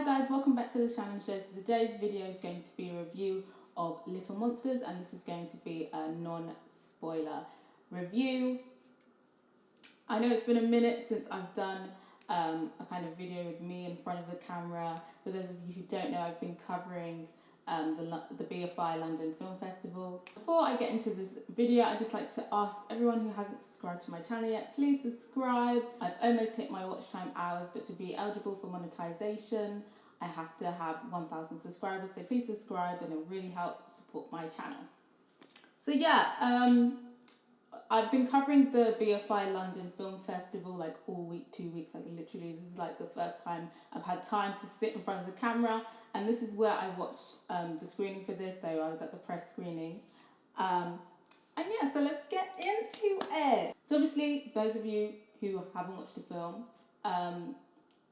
guys, welcome back to the Shannon Show. So today's video is going to be a review of Little Monsters, and this is going to be a non-spoiler review. I know it's been a minute since I've done a kind of video with me in front of the camera. For those of you who don't know, I've been covering the BFI London Film Festival. Before I get into this video, I'd just like to ask everyone who hasn't subscribed to my channel yet, please subscribe. I've almost hit my watch time hours, but to be eligible for monetization, I have to have 1,000 subscribers, so please subscribe and it really helps support my channel. So yeah, I've been covering the BFI London Film Festival like all week, 2 weeks, like literally this is like the first time I've had time to sit in front of the camera, and this is where I watched the screening for this, so I was at the press screening. And yeah, so let's get into it. So obviously, those of you who haven't watched the film,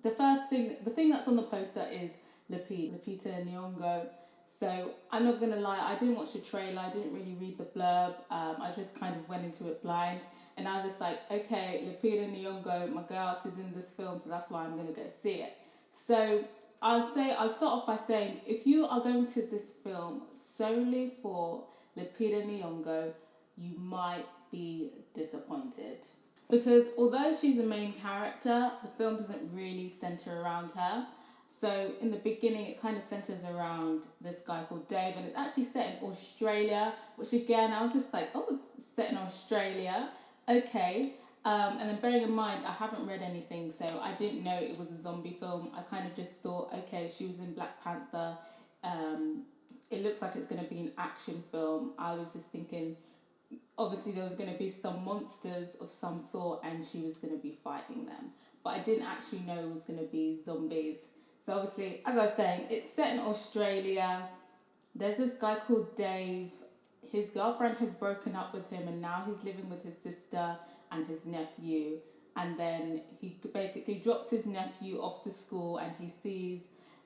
the thing that's on the poster is Lupita Nyongo. So I'm not gonna lie, I didn't watch the trailer, I didn't really read the blurb, I just kind of went into it blind, and I was just like, okay, Lupita Nyongo, my girl, she's in this film, so that's why I'm gonna go see it. So I'll start off by saying, if you are going to this film solely for Lupita Nyongo, you might be disappointed. Because although she's a main character, the film doesn't really centre around her. So in the beginning, it kind of centres around this guy called Dave, and it's actually set in Australia, which again, I was just like, oh, it's set in Australia, okay. And then bearing in mind, I haven't read anything, so I didn't know it was a zombie film. I kind of just thought, okay, she was in Black Panther. It looks like it's going to be an action film. I was just thinking, obviously there was going to be some monsters of some sort, and she was going to be fighting them. But I didn't actually know it was going to be zombies. So obviously, as I was saying, it's set in Australia. There's this guy called Dave. His girlfriend has broken up with him, and now he's living with his sister and his nephew. And then he basically drops his nephew off to school, and he sees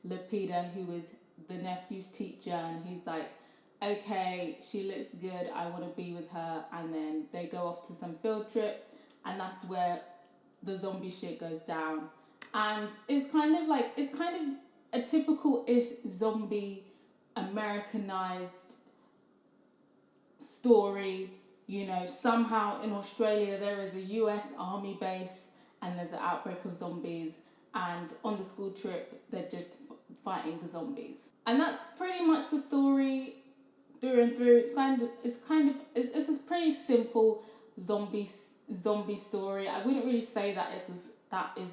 Lupita, who is the nephew's teacher, and he's like, okay, she looks good, I want to be with her. And then they go off to some field trip, and that's where the zombie shit goes down. And it's kind of a typical-ish zombie Americanized story. You know, somehow in Australia there is a US Army base and there's an outbreak of zombies, and on the school trip they're just fighting the zombies. And that's pretty much the story through and through. It's a pretty simple zombie story. I wouldn't really say that is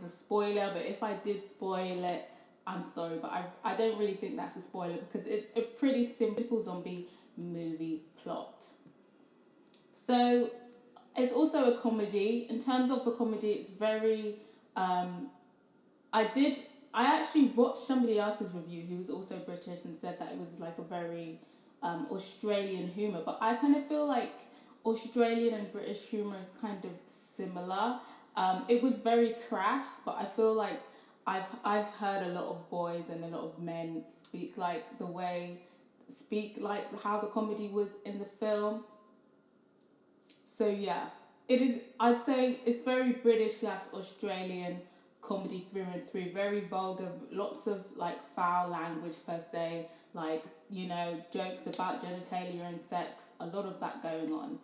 a spoiler, but if I did spoil it, I'm sorry, but I don't really think that's a spoiler, because it's a pretty simple zombie movie plot. So it's also a comedy. In terms of the comedy, it's very I actually watched somebody else's review who was also British and said that it was like a very Australian humour, but I kind of feel like Australian and British humour is kind of similar. It was very crass, but I feel like I've heard a lot of boys and a lot of men speak like how the comedy was in the film. So yeah, it is. I'd say it's very British / Australian comedy through and through. Very vulgar, lots of like foul language per se, like, you know, jokes about genitalia and sex. A lot of that going on.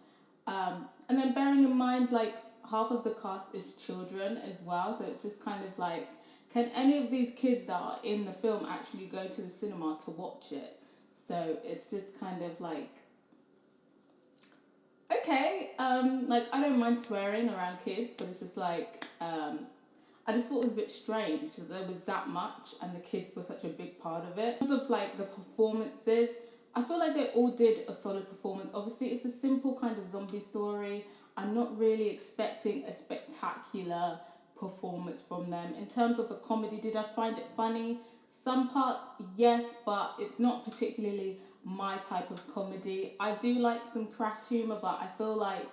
And then bearing in mind, like, half of the cast is children as well, so it's just kind of like, can any of these kids that are in the film actually go to the cinema to watch it? So it's just kind of like, okay, like, I don't mind swearing around kids, but it's just like, I just thought it was a bit strange that there was that much and the kids were such a big part of it. In terms of like the performances, I feel like they all did a solid performance. Obviously, it's a simple kind of zombie story. I'm not really expecting a spectacular performance from them. In terms of the comedy, did I find it funny? Some parts, yes, but it's not particularly my type of comedy. I do like some crass humour, but I feel like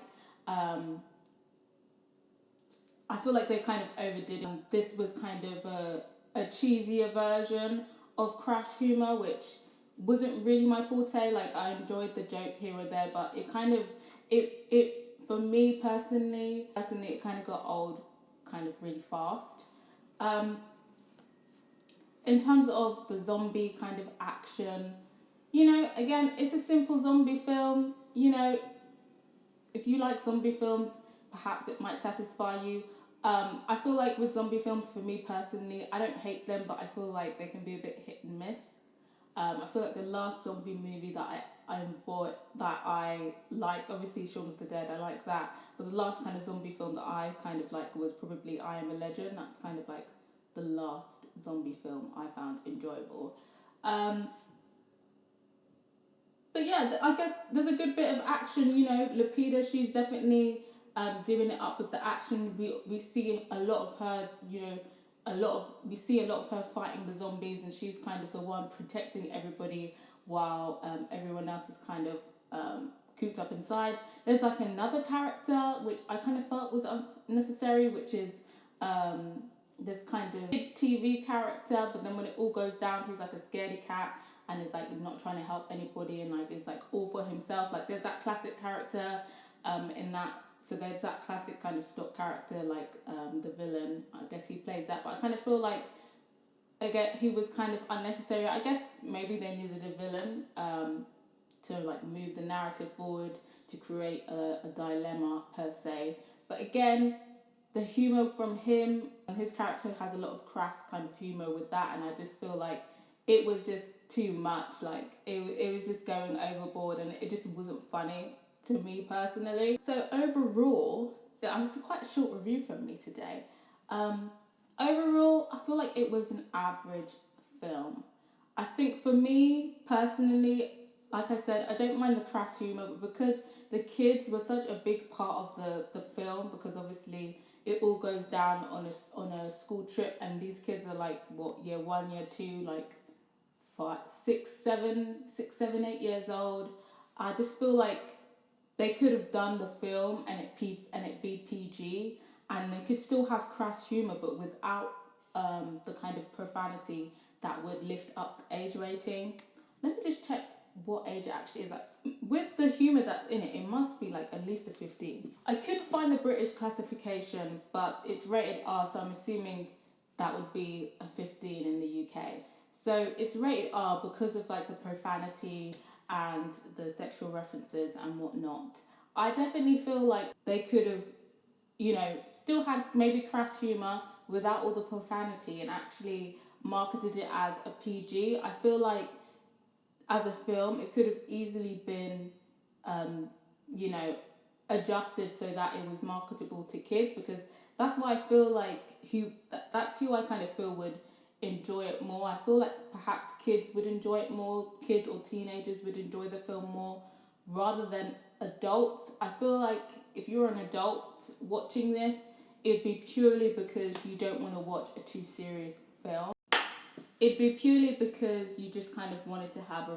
they kind of overdid it. This was kind of a cheesier version of crass humour, which wasn't really my forte. Like, I enjoyed the joke here or there, but it kind of, for me personally, it kind of got old kind of really fast. in terms of the zombie kind of action, again, it's a simple zombie film. If you like zombie films, perhaps it might satisfy you. I feel like with zombie films, for me personally, I don't hate them, but I feel like they can be a bit hit and miss. I feel like the last zombie movie that I bought that I like, obviously Shaun of the Dead, I like that. But the last kind of zombie film that I kind of like was probably I Am a Legend. That's kind of like the last zombie film I found enjoyable. But yeah, I guess there's a good bit of action. Lupita, she's definitely doing it up with the action. We see a lot of her. We see a lot of her fighting the zombies, and she's kind of the one protecting everybody while everyone else is kind of cooped up inside. There's like another character which I kind of felt was unnecessary, which is this kind of kids TV character, but then when it all goes down, he's like a scaredy cat and is like not trying to help anybody and like is like all for himself. Like there's that classic character in that. So there's that classic kind of stock character, like the villain. I guess he plays that, but I kind of feel like again he was kind of unnecessary. I guess maybe they needed a villain to like move the narrative forward, to create a dilemma per se. But again, the humor from him, and his character has a lot of crass kind of humor with that, and I just feel like it was just too much. Like it was just going overboard, and it just wasn't funny to me personally. So overall, that was quite a short review from me today. Overall, I feel like it was an average film. I think for me personally, like I said, I don't mind the crass humor, but because the kids were such a big part of the film, because obviously it all goes down on a school trip, and these kids are like year 1, year 2, like 5, 6, 7, 8 years old. I just feel like they could have done the film and it be PG, and they could still have crass humor, but without the kind of profanity that would lift up the age rating. Let me just check what age it actually is. Like with the humor that's in it, it must be like at least a 15. I couldn't find the British classification, but it's rated R, so I'm assuming that would be a 15 in the UK. So it's rated R because of like the profanity and the sexual references and whatnot. I definitely feel like they could have, still had maybe crass humor without all the profanity and actually marketed it as a PG. I feel like as a film, it could have easily been, adjusted so that it was marketable to kids, because that's why I feel like that's who I kind of feel would enjoy it more. I feel like perhaps kids would enjoy it more, kids or teenagers would enjoy the film more rather than adults. I feel like if you're an adult watching this, it'd be purely because you don't want to watch a too serious film. It'd be purely because you just kind of wanted to have a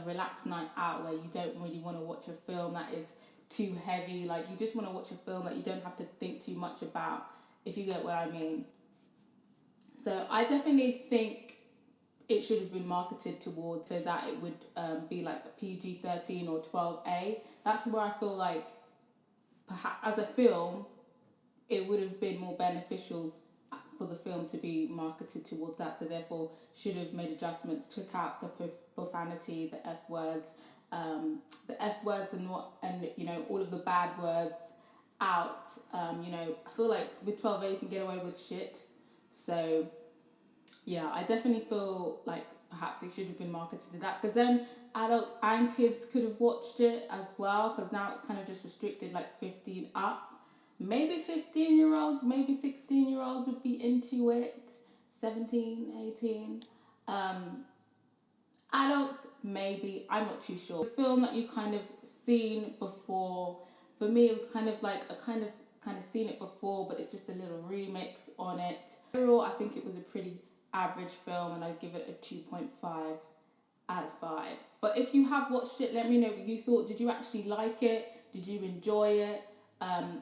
relaxed night out where you don't really want to watch a film that is too heavy. Like you just want to watch a film that you don't have to think too much about, if you get what I mean. So I definitely think it should have been marketed towards so that it would be like a PG-13 or 12A. That's where I feel like perhaps as a film, it would have been more beneficial for the film to be marketed towards that. So therefore, should have made adjustments, took out the profanity, the F words, and all of the bad words out. I feel like with 12A you can get away with shit. So yeah, I definitely feel like perhaps it should have been marketed to that, because then adults and kids could have watched it as well, because now it's kind of just restricted like 15 up. Maybe 15-year-olds, maybe 16-year-olds would be into it, 17, 18. Adults, maybe, I'm not too sure. The film that you've kind of seen before, for me it was kind of like a kind of seen it before, but it's just a little remix on it. Overall, I think it was a pretty average film, and I'd give it a 2.5 out of 5. But if you have watched it, let me know what you thought. Did you actually like it? Did you enjoy it?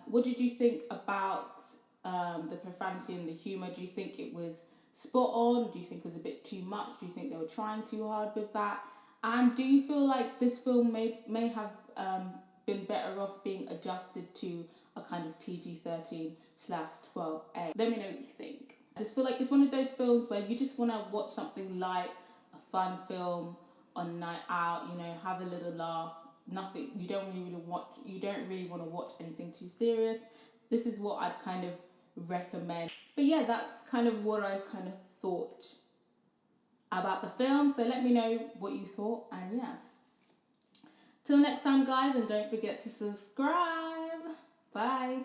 What did you think about the profanity and the humour? Do you think it was spot on? Do you think it was a bit too much? Do you think they were trying too hard with that? And do you feel like this film may have been better off being adjusted to a kind of PG-13/12A? Let me know what you think. I just feel like it's one of those films where you just want to watch something light, a fun film on a night out, you know, have a little laugh. Nothing, you don't really want to watch anything too serious. This is what I'd kind of recommend. But yeah, that's kind of what I kind of thought about the film. So let me know what you thought, and yeah. Till next time, guys, and don't forget to subscribe. Bye.